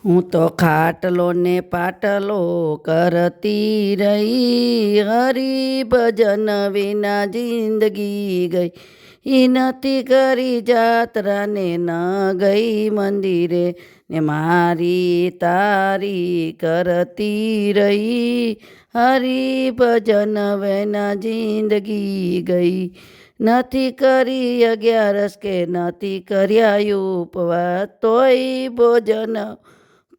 હું તો ખાટલો ને પાટલો કરતી રહી, હરી ભજન વિના જિંદગી ગઈ. ઈ નથી કરી જાત્રા ને ન ગઈ મંદિરે, ને મારી તારી કરતી રહી, હરી ભજન વિના જિંદગી ગઈ. નથી કરી 11 કે નથી કર્યા ઉપવાસ, તોય ભોજન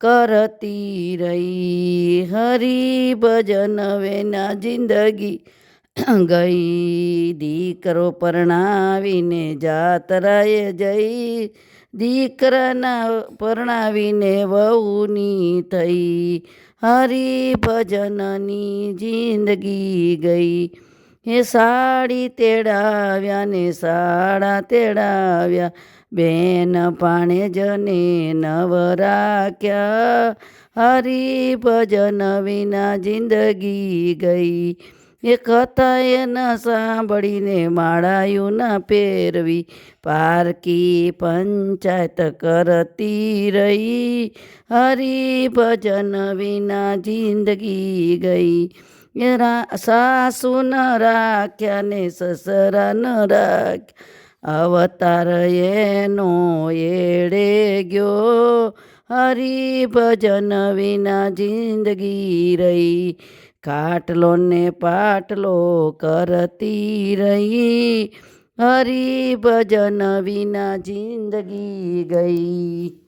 કરતી રહી, હરી ભજન વિના જિંદગી ગઈ. દીકરો પરણાવીને જાત્રાએ જઈ, દીકરાના પરણાવીને વહુની થઈ, હરી ભજનની જિંદગી ગઈ. એ સાડી તેડાવ્યા ને સાડા તેડાવ્યા, બેન ભાણેજને નવરાખ્યા, હરી ભજન વિના જિંદગી ગઈ. એ કથા ન સાંભળીને માળાયું ન પહેરવી, પારકી પંચાયત કરતી રહી, હરી ભજન વિના જિંદગી ગઈ. એ સાસુ ન રાખ્યા ને સસરા ન રાખ્યા, અવતાર એનો એડે ગયો, હરી ભજન વિના જિંદગી રહી. ખાટલો ને પાટલો કરતી રહી, હરી ભજન વિના જિંદગી ગઈ.